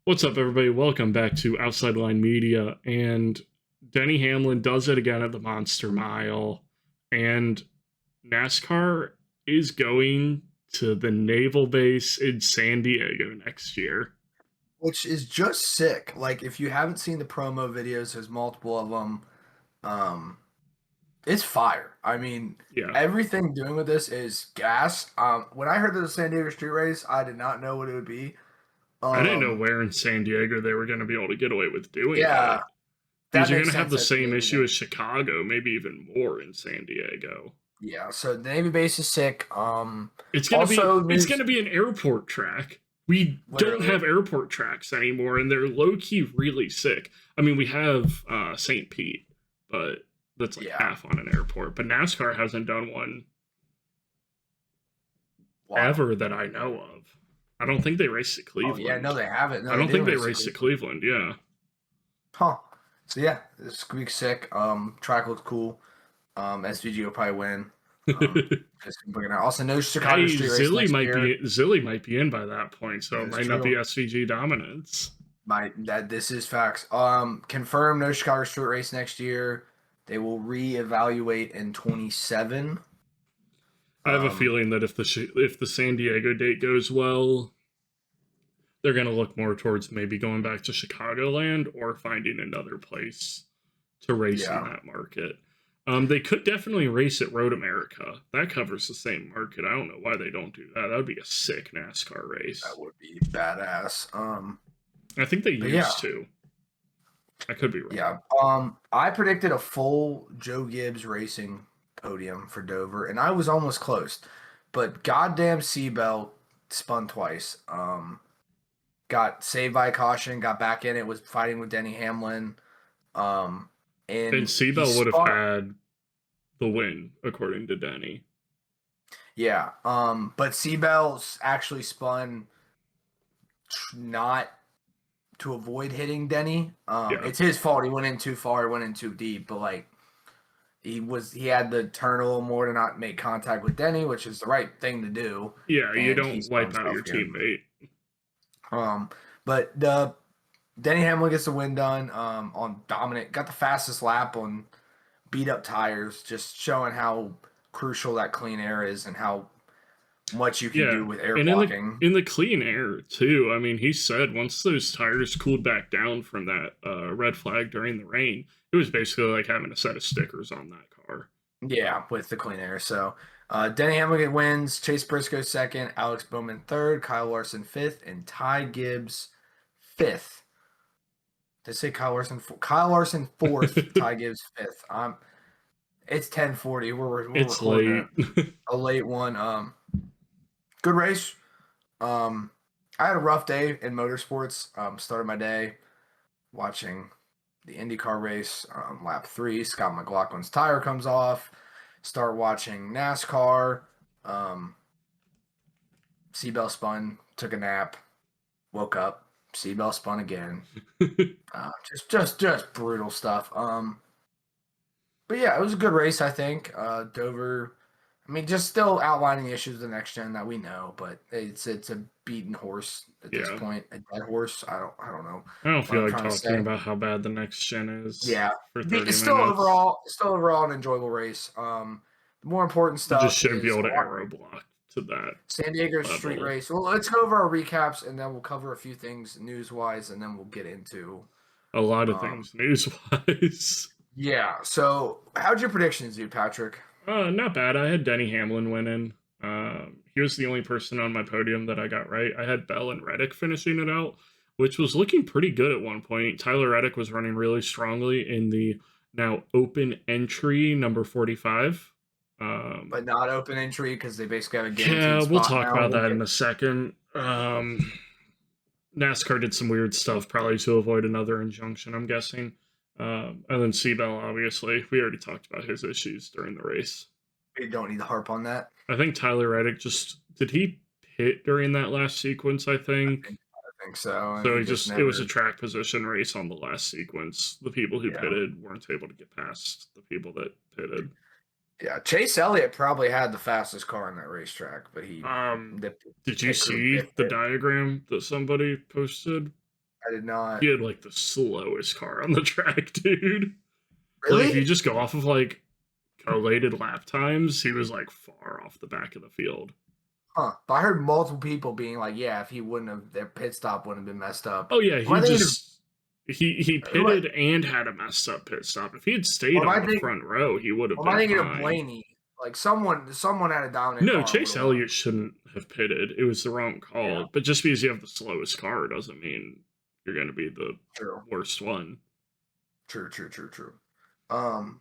What's up, everybody? Welcome back to Outside Line Media. And Denny Hamlin does it again at the Monster Mile. And NASCAR is going to the naval base in San Diego next year. Which is just sick. Like, if you haven't seen the promo videos, there's multiple of them. It's fire. I mean, Yeah. everything doing with this is gas. When I heard the San Diego Street Race, I did not know what it would be. I didn't know where in San Diego they were going to be able to get away with doing Yeah, it. Because that you're makes going to have sense the at the same Navy issue base. as Chicago, maybe even more in San Diego. Yeah, so the Navy base is sick. It's going Also, to be an airport track. We don't literally, have airport tracks anymore, and they're low-key really sick. I mean, we have St. Pete, but that's like yeah. half on an airport. But NASCAR hasn't done one Wow. ever that I know of. I don't think they raced at Cleveland. Oh, yeah, no, they haven't. No, I don't think they race raced at Cleveland, yeah. Huh. So, yeah, it's going to be sick. Track looks cool. SVG will probably win. Also, no Chicago Street Race next year. Zilly might be in by that point, so it might not be true. SVG dominance. This is facts. Confirmed no Chicago Street Race next year. They will reevaluate in 27. I have a feeling that if the San Diego date goes well, they're going to look more towards maybe going back to Chicagoland or finding another place to race in that market. They could definitely race at Road America. That covers the same market. I don't know why they don't do that. That would be a sick NASCAR race. That would be badass. I think they used to. I could be wrong. Yeah. I predicted a full Joe Gibbs Racing podium for Dover, and I was almost close. But goddamn Seabell spun twice. Got saved by a caution, got back in it, was fighting with Denny Hamlin. And Seabell would have had the win, according to Denny. Yeah. But Seabell actually spun not to avoid hitting Denny. It's his fault. He went in too far, went in too deep, but like he had to turn a little more to not make contact with Denny, which is the right thing to do. Yeah, you don't wipe out your teammate. But Denny Hamlin gets the win done on dominant, got the fastest lap on beat up tires, just showing how crucial that clean air is and how much you can do with air blocking. In the clean air too. I mean, he said once those tires cooled back down from that red flag during the rain, it was basically like having a set of stickers on that car. Yeah, with the clean air. So Denny Hamlin wins, Chase Briscoe second, Alex Bowman third, Kyle Larson fifth, and Ty Gibbs fifth. Did I say Kyle Larson? Kyle Larson fourth, Ty Gibbs fifth. It's 10:40. We're it's late. A late one. Good race. I had a rough day in motorsports. Started my day watching the IndyCar race. Lap 3, Scott McLaughlin's tire comes off. Start watching NASCAR. Seabell spun, took a nap, woke up. Seabell spun again. Just brutal stuff. But yeah, it was a good race, I think. Dover, I mean, just still outlining the issues of the next gen that we know, but it's a beaten horse at this point. A dead horse. I don't know. I don't feel like talking about how bad the next gen is. Yeah, it's still overall an enjoyable race. The more important stuff. You just shouldn't be able to aero block to that. San Diego Street Race. Well, let's go over our recaps, and then we'll cover a few things news-wise, and then we'll get into a lot of things news-wise. Yeah. So, how'd your predictions do, Patrick? Not bad. I had Denny Hamlin winning. He was the only person on my podium that I got right. I had Bell and Reddick finishing it out, which was looking pretty good at one point. Tyler Reddick was running really strongly in the now open entry number 45. But not open entry because they basically have a guaranteed spot. We'll talk about that in a second. NASCAR did some weird stuff, probably to avoid another injunction, I'm guessing. And then Seabell, obviously. We already talked about his issues during the race. We don't need to harp on that. I think Tyler Reddick did he hit during that last sequence, I think? I think so. So it was a track position race on the last sequence. The people who pitted weren't able to get past the people that pitted. Yeah, Chase Elliott probably had the fastest car on that racetrack, but he. Did you see the diagram that somebody posted? I did not. He had like the slowest car on the track, dude. Like if you Really? just go off of like collated lap times, he was like far off the back of the field. Huh. But I heard multiple people being like, yeah, if he wouldn't have, their pit stop wouldn't have been messed up. Oh yeah, Am I he thinking just he who I, pitted and had a messed up pit stop. If he had stayed or am on I the thinking, front row, he would have or am I been thinking of fine. Blaney? Like someone had a dominant No, car would Chase have won. Elliott shouldn't have pitted. It was the wrong Yeah, call. But just because you have the slowest car doesn't mean you're going to be the true. worst one. True.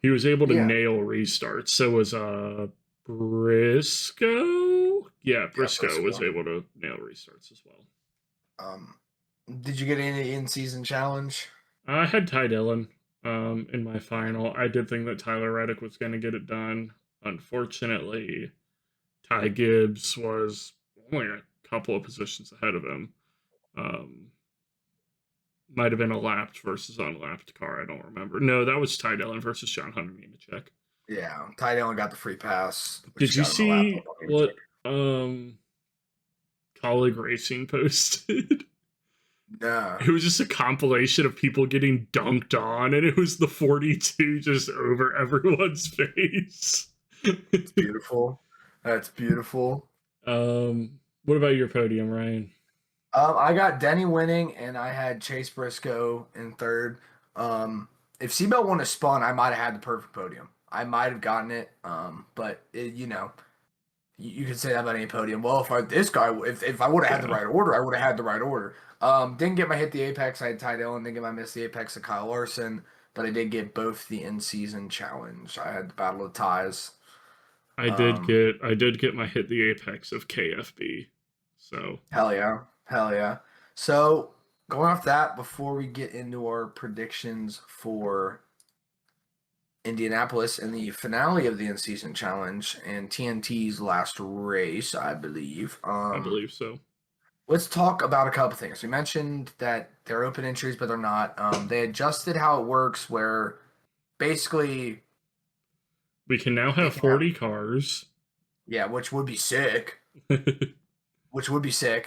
He was able to Yeah, nail restarts. So was Briscoe. Yeah, yeah, Briscoe was Briscoe. able to nail restarts as well. Um, did you get any in-season challenge? I had Ty Dillon in my final. I did think that Tyler Reddick was going to get it done. Unfortunately, Ty Gibbs was only a couple of positions ahead of him. Might have been a lapped versus unlapped car. I don't remember. No, that was Ty Dillon versus John Hunter Nemechek. Yeah, Ty Dillon got the free pass, Did which you got him a lap up see on what Nemechek. Colleague Racing posted? No, It was just a compilation of people getting dunked on, and it was the 42 just over everyone's face. it's beautiful. That's beautiful. What about your podium, Ryan? I got Denny winning, and I had Chase Briscoe in third. If Seatbelt wouldn't have spun, I might have had the perfect podium. I might have gotten it. But you could say that about any podium. Well, if I would have had the right order, I would have had the right order. Didn't get my hit the apex. I had Ty Dillon. Didn't get my miss the apex of Kyle Larson, but I did get both the in-season challenge. I had the battle of ties. I did get my hit the apex of KFB. So Hell yeah. So going off that, before we get into our predictions for Indianapolis and the finale of the in-season challenge and TNT's last race, I believe. I believe so. Let's talk about a couple things. We mentioned that they're open entries, but they're not. They adjusted how it works, where basically we can now have 40 cars. Yeah, which would be sick.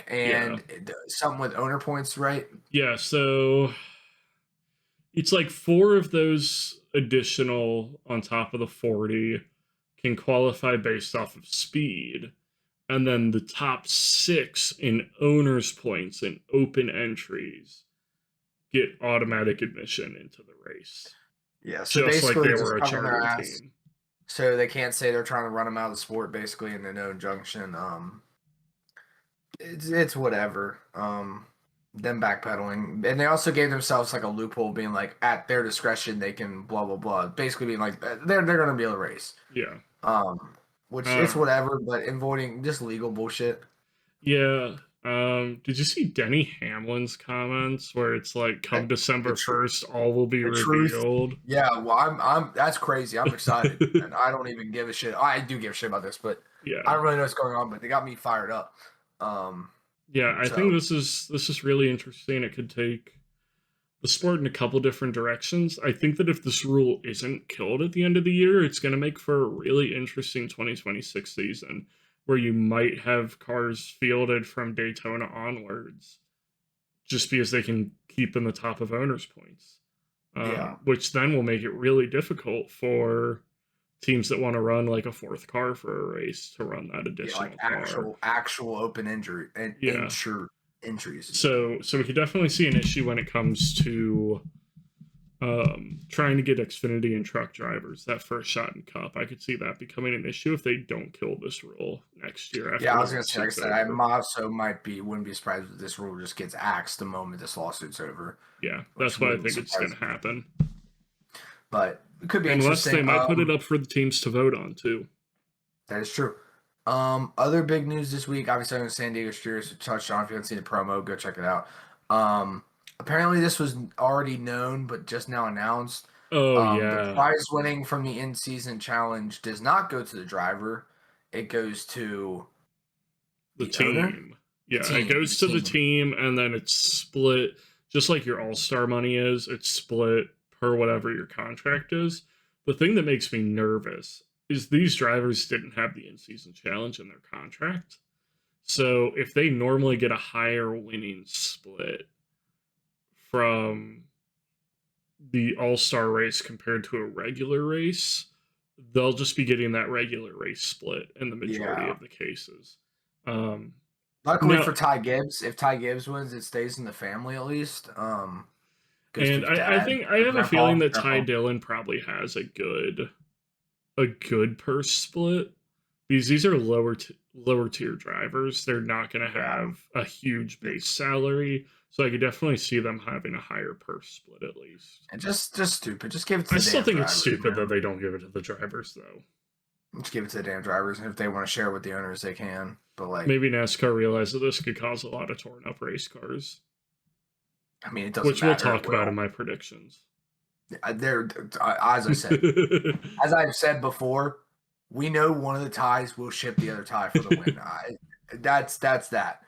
And something with owner points, right? Yeah, so it's like 4 of those additional on top of the 40 can qualify based off of speed. And then the top 6 in owners points and open entries get automatic admission into the race. Yeah, so just like basically they were a charter team. So they can't say they're trying to run them out of the sport, basically, in the no injunction. It's whatever. Them backpedaling, and they also gave themselves like a loophole, being like at their discretion they can blah blah blah. Basically, being like they're going to be able to race. Yeah. Which it's whatever, but avoiding just legal bullshit. Yeah. Did you see Denny Hamlin's comments where it's like, come December 1st, all will be revealed? Truth. Yeah, well, I'm that's crazy. I'm excited, and I don't even give a shit. I do give a shit about this, but yeah, I don't really know what's going on. But they got me fired up. Yeah, I think this is really interesting. It could take the sport in a couple different directions. I think that if this rule isn't killed at the end of the year, it's going to make for a really interesting 2026 season where you might have cars fielded from Daytona onwards just because they can keep in the top of owners' points. Which then will make it really difficult for teams that want to run like a 4th car for a race to run that additional car. Actual open injury and entries. So we could definitely see an issue when it comes to trying to get Xfinity and truck drivers that first shot in Cup. I could see that becoming an issue if they don't kill this rule next year. I was gonna say, like I said, I also wouldn't be surprised if this rule just gets axed the moment this lawsuit's over. Yeah, that's what I think it's going to happen. But it could be unless interesting. They might put it up for the teams to vote on too. That is true. Other big news this week, obviously, on San Diego Steers, we touched on. If you haven't seen the promo, go check it out. Apparently, this was already known, but just now announced. The prize winning from the in-season challenge does not go to the driver; it goes to the team. Owner? Yeah, it goes to the team, and then it's split, just like your All-Star money is. It's split per whatever your contract is. The thing that makes me nervous is these drivers didn't have the in-season challenge in their contract. So if they normally get a higher winning split from the all-star race compared to a regular race, they'll just be getting that regular race split in the majority of the cases. Luckily for Ty Gibbs, if Ty Gibbs wins, it stays in the family at least. And I think I have a feeling that Ty Dillon probably has a good purse split, because these are lower tier drivers. They're not going to have a huge base salary, so I could definitely see them having a higher purse split at least. And just stupid. Just give it to the I still think drivers, it's stupid that they don't give it to the drivers, though. Just give it to the damn drivers, and if they want to share with the owners, they can. But like, maybe NASCAR realized that this could cause a lot of torn up race cars. I mean, it doesn't which matter. We'll talk about in my predictions. As I've said before, we know one of the ties will ship the other tie for the win. That's that.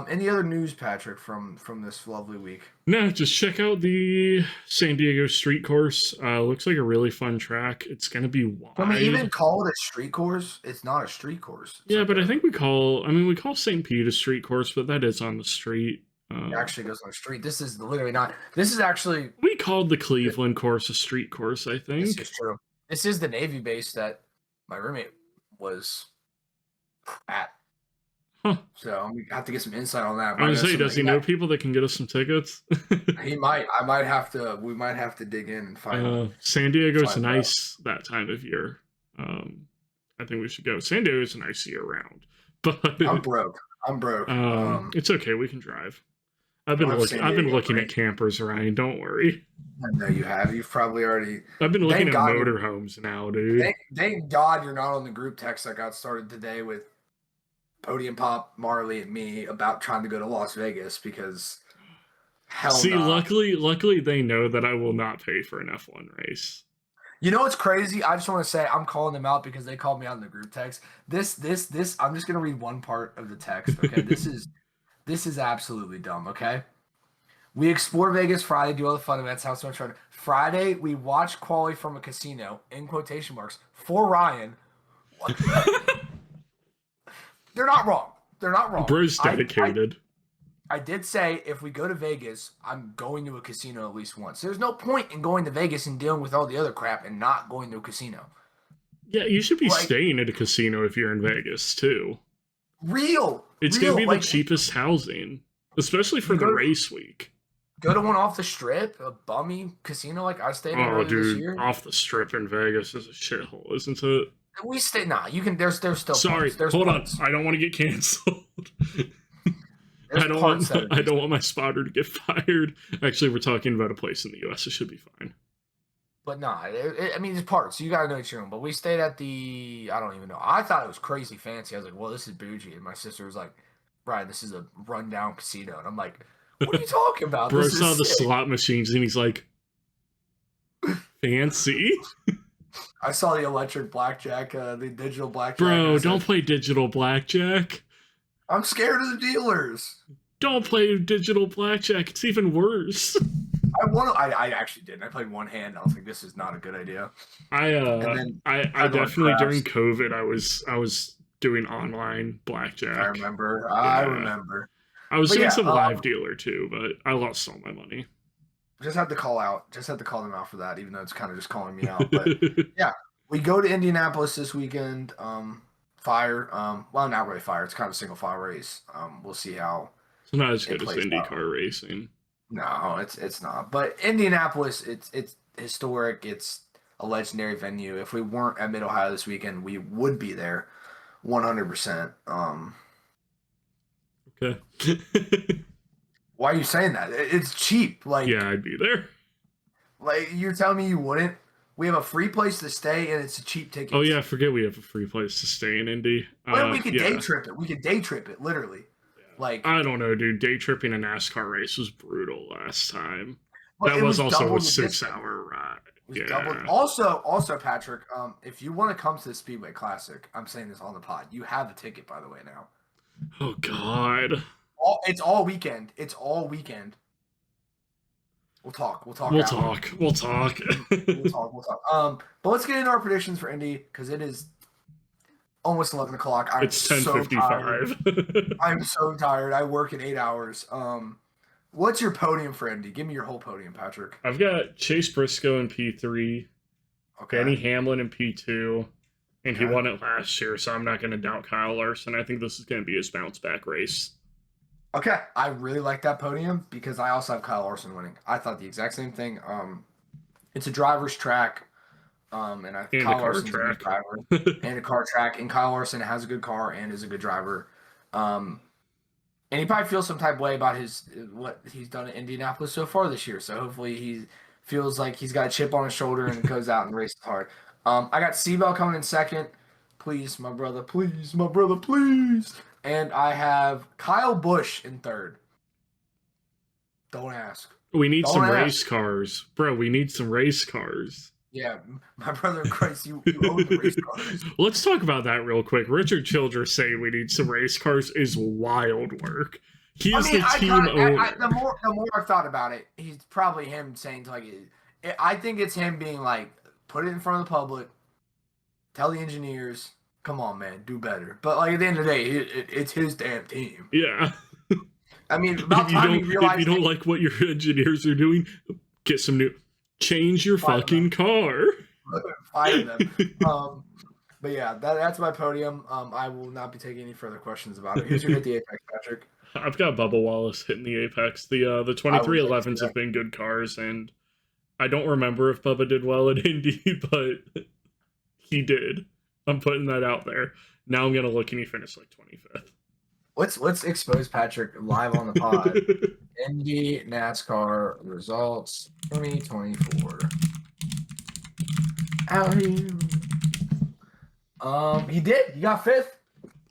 Any other news, Patrick, from this lovely week? No, just check out the San Diego street course. Looks like a really fun track. It's going to be wide. Can we even call it a street course? It's not a street course. It's but I think we call St. Pete a street course, but that is on the street. It actually goes on the street. This is literally not. This is actually. We called the Cleveland course a street course, I think. This is true. This is the Navy base that my roommate was at. Huh. So I'm gonna have to get some insight on that. I was saying, does he know people that can get us some tickets? He might. I might have to. We might have to dig in and find. San Diego's nice that time of year. I think we should go. San Diego's nice year round, but I'm broke. It's okay. We can drive. I've been looking at campers, Ryan. Don't worry. I know you have. You've probably already. I've been looking at motorhomes now, dude. Thank God you're not on the group text that got started today with Podium Pop, Marley, and me about trying to go to Las Vegas, because luckily they know that I will not pay for an F1 race. You know what's crazy? I just want to say I'm calling them out because they called me out in the group text. This. I'm just gonna read one part of the text. Okay, this is absolutely dumb. Okay, we explore Vegas Friday, do all the fun events. How so much fun! Friday we watch quali from a casino in quotation marks for Ryan. They're not wrong. Bro's dedicated. I did say if we go to Vegas, I'm going to a casino at least once. There's no point in going to Vegas and dealing with all the other crap and not going to a casino. Yeah, you should be staying at a casino if you're in Vegas too. It's going to be the cheapest housing, especially for the race week. Go to one off the strip, a bummy casino like I stayed in this year. Off the strip in Vegas is a shithole, isn't it? We stay. Nah, you can. There's still. Sorry, hold on. I don't want to get canceled. I don't want my spotter to get fired. Actually, we're talking about a place in the U.S. It should be fine. But nah, I mean, it's parts. So you gotta know it's your own. But we stayed at the. I don't even know. I thought it was crazy fancy. I was like, well, this is bougie. And my sister was like, Brian, this is a rundown casino. And I'm like, what are you talking about? Bro saw the slot machines and he's like, fancy. I saw the electric blackjack, the digital blackjack. Bro, don't play digital blackjack. I'm scared of the dealers. Don't play digital blackjack. It's even worse. I actually didn't. I played one hand. I was like, this is not a good idea. I definitely during COVID I was doing online blackjack. I remember. I was doing some live dealer too, but I lost all my money. Just had to call them out for that, even though it's kind of just calling me out. But yeah, we go to Indianapolis this weekend. Fire. Well, not really fire. It's kind of a single file race. We'll see how. It's not as good as IndyCar racing. No, it's not. But Indianapolis, it's historic. It's a legendary venue. If we weren't at Mid Ohio this weekend, we would be there, 100%. Okay. Why are you saying that? It's cheap. Like, yeah, I'd be there. Like, you're telling me you wouldn't? We have a free place to stay, and it's a cheap ticket. Oh yeah, I forget we have a free place to stay in Indy. Well, we could day trip it. We could day trip it, literally. Yeah. Like, I don't know, dude. Day tripping a NASCAR race was brutal last time. That was also a 6-hour ride. Yeah. Also, Patrick, if you want to come to the Speedway Classic, I'm saying this on the pod. You have a ticket, by the way, now. Oh God. It's all weekend. We'll talk. We'll talk. But let's get into our predictions for Indy, because it is almost 11 o'clock. It's 10:55. I'm so tired. I work in 8 hours. What's your podium for Indy? Give me your whole podium, Patrick. I've got Chase Briscoe in P3, Okay. Denny Hamlin in P2, and he Okay. won it last year, so I'm not going to doubt Kyle Larson. I think this is going to be his bounce back race. Okay, I really like that podium because I also have Kyle Larson winning. I thought the exact same thing. It's a driver's track, and Kyle Larson's a good driver, and a car track, and Kyle Larson has a good car and is a good driver. And he probably feels some type of way about what he's done at Indianapolis so far this year. So hopefully he feels like he's got a chip on his shoulder and goes out and races hard. I got Seabell coming in second. Please, my brother, please, my brother, please. And I have Kyle Busch in third. Don't ask. We need some race cars. Bro, we need some race cars. Yeah, my brother in Christ, you own the race cars. Let's talk about that real quick. Richard Childress saying we need some race cars is wild work. He is the team owner. The more I've thought about it, he's probably him saying to I think it's him being like, put it in front of the public, tell the engineers, come on, man, do better. But like at the end of the day, it's his damn team. Yeah. I mean, about time he realized if you don't like what your engineers are doing, get some new. Change your fucking car. Fire them. But yeah, that's my podium. I will not be taking any further questions about it. Who's your hit the apex, Patrick? I've got Bubba Wallace hitting the apex. The 2311s have been good cars, and I don't remember if Bubba did well at Indy, but he did. I'm putting that out there. Now I'm gonna look, and he finished like 25th. Let's expose Patrick live on the pod. Indy NASCAR results 2024. Out here. He did. He got fifth.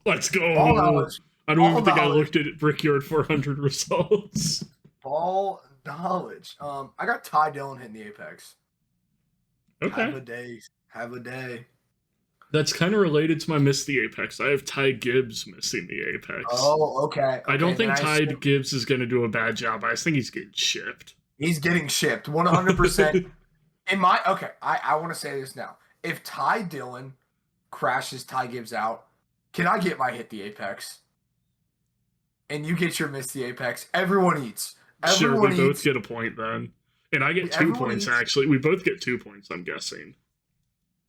Let's go. Ball knowledge. I don't even think I looked at Brickyard 400 results. Ball knowledge. I got Ty Dillon hitting the apex. Okay. Have a day. That's kind of related to my miss the apex. I have Ty Gibbs missing the apex. Oh, okay. I don't think Ty Gibbs is going to do a bad job. I just think he's getting shipped. He's getting shipped 100%. I want to say this now. If Ty Dillon crashes Ty Gibbs out, can I get my hit the apex? And you get your miss the apex. Everyone eats. Sure, we both get a point then. And I get 2 points, actually. We both get 2 points, I'm guessing.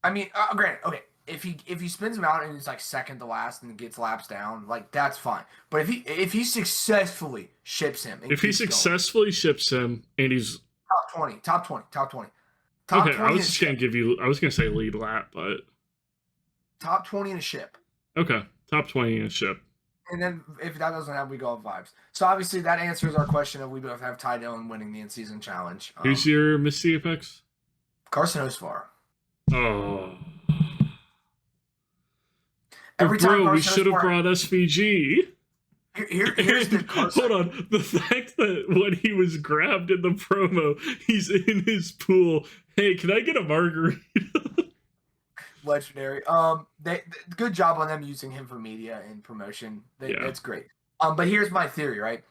I mean, granted, okay. If he spins him out and he's like second to last and gets laps down, like that's fine. But if he successfully ships him, and ships him and he's top 20. Okay, I was gonna say lead lap, but top 20 in a ship. Okay, top 20 in a ship. And then if that doesn't happen, we go on vibes. So obviously that answers our question of we both have Ty Dillon winning the in-season challenge. Who's your Miss the Apex? Carson Hocevar. Oh. Every time Bro, we should have brought SVG. Here's the Carson. Hold on. The fact that when he was grabbed in the promo, he's in his pool. Hey, can I get a margarita? Legendary. Good job on them using him for media and promotion. That's great. But here's my theory, right?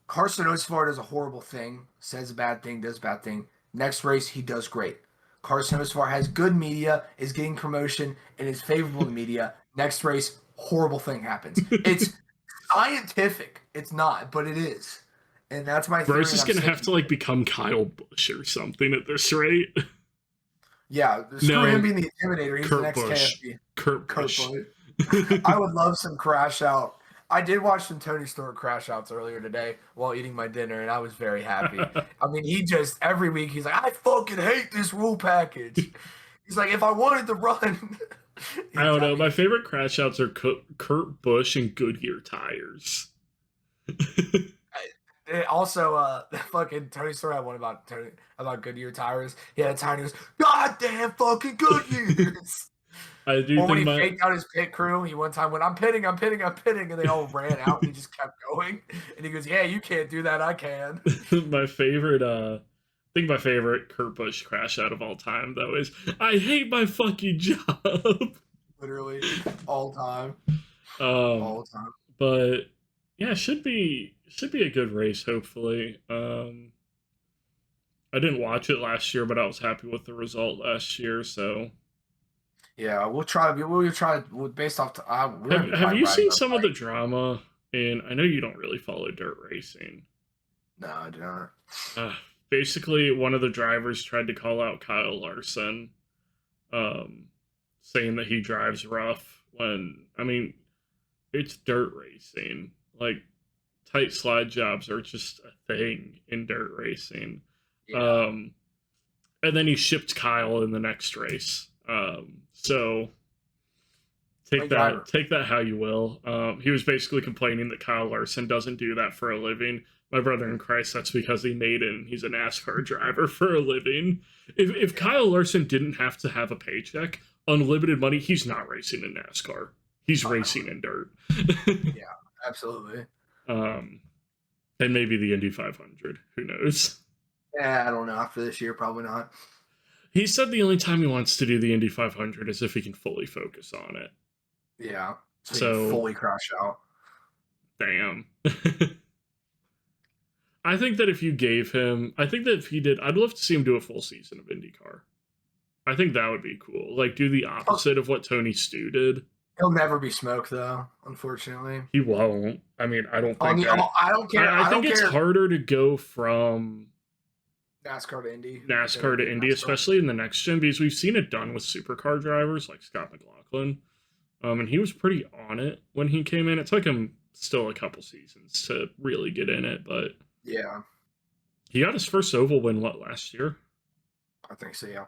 Carson Hocevar does a horrible thing, says a bad thing, does a bad thing. Next race, he does great. Carson Hocevar has good media, is getting promotion, and is favorable to media. Next race, horrible thing happens. It's scientific. It's not, but it is. And that's my theory. Bro's just going to have to become Kyle Busch or something at this rate. Yeah, screw him being the Intimidator. He's the next KFC. Kurt Busch. I would love some crash out. I did watch some Tony Stewart crash outs earlier today while eating my dinner, and I was very happy. I mean, he just, every week, he's like, I fucking hate this rule package. He's like, if I wanted to run. I don't know. My favorite crash outs are Kurt Busch and Goodyear tires. Also, fucking Tony Stewart had one about Goodyear tires. He had a tire and he goes, God damn fucking Goodyears. I do when he faked out his pit crew, he one time went, I'm pitting, and they all ran out and he just kept going. And he goes, yeah, you can't do that, I can. my favorite Kurt Busch crash out of all time, though, is I hate my fucking job. Literally, all time. All time. But yeah, should be a good race, hopefully. I didn't watch it last year, but I was happy with the result last year, so. Yeah, we'll try based off. Have you seen some of the drama? And I know you don't really follow dirt racing. No, I do not. Basically, one of the drivers tried to call out Kyle Larson, saying that he drives rough when, I mean, it's dirt racing. Like, tight slide jobs are just a thing in dirt racing. Yeah. And then he shipped Kyle in the next race. So take that how you will. He was basically complaining that Kyle Larson doesn't do that for a living. My brother in Christ, that's because he made it and he's a NASCAR driver for a living. If Kyle Larson didn't have to have a paycheck, unlimited money, he's not racing in NASCAR. He's racing in dirt. Yeah, absolutely. And maybe the Indy 500. Who knows? Yeah, I don't know. After this year, probably not. He said the only time he wants to do the Indy 500 is if he can fully focus on it. Yeah. So fully crash out. Damn. I think that if you gave him, I think that if he did, I'd love to see him do a full season of IndyCar. I think that would be cool. Like, do the opposite of what Tony Stu did. He'll never be smoked, though, unfortunately. He won't. I mean, I don't think I don't care. I think it's harder to go from NASCAR to Indy. NASCAR to Indy, especially in the next gen, because we've seen it done with supercar drivers like Scott McLaughlin. And he was pretty on it when he came in. It took him still a couple seasons to really get in it, but yeah. He got his first oval win, last year? I think so, yeah.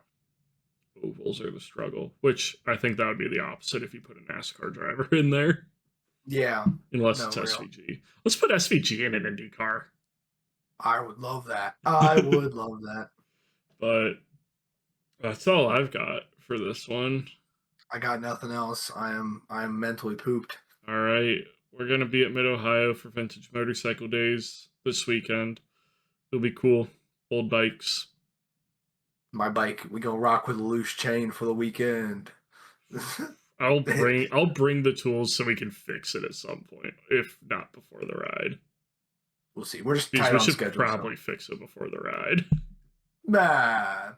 Ovals are the struggle, which I think that would be the opposite if you put a NASCAR driver in there. Yeah. Unless it's SVG. Let's put SVG in an IndyCar. I would love that. I would love that. But that's all I've got for this one. I got nothing else. I'm mentally pooped. All right. We're going to be at Mid-Ohio for Vintage Motorcycle Days this weekend. It'll be cool. Old bikes. My bike, we go rock with a loose chain for the weekend. I'll bring the tools so we can fix it at some point, if not before the ride. We'll see. We're just tight on schedule. We should probably fix it before the ride. Nah.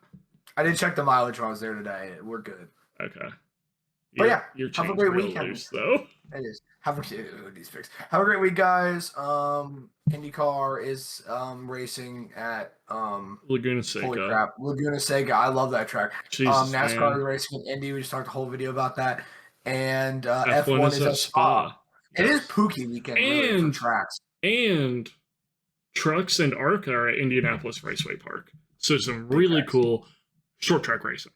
I did check the mileage when I was there today. We're good. Okay. But yeah, your have a great weekend. Loose, though. It is. Have a great week, guys. IndyCar is racing at Laguna Seca. Holy crap, Laguna Seca. I love that track. Jesus, NASCAR is racing in Indy. We just talked a whole video about that. And F1 is at Spa. It is Pookie weekend really, for tracks. And Trucks and ARC are at Indianapolis Raceway Park. So some really cool short track racing.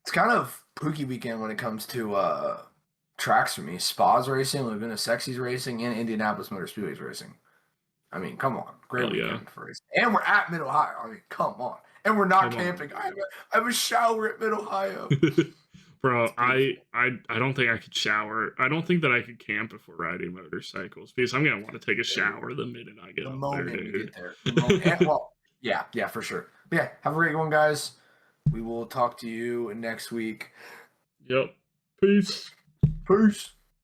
It's kind of Pookie weekend when it comes to tracks for me. Spa's racing, Laguna Seca's racing, and Indianapolis Motor Speedway's racing. I mean, come on. Great weekend for racing. And we're at Mid-Ohio. I mean, come on. And we're not camping. I have a shower at Mid-Ohio. Bro, I don't think I could shower. I don't think that I could camp if we're riding motorcycles because I'm going to want to take a shower the minute I get up there, dude. Yeah, for sure. But yeah, have a great one, guys. We will talk to you next week. Yep. Peace. Peace.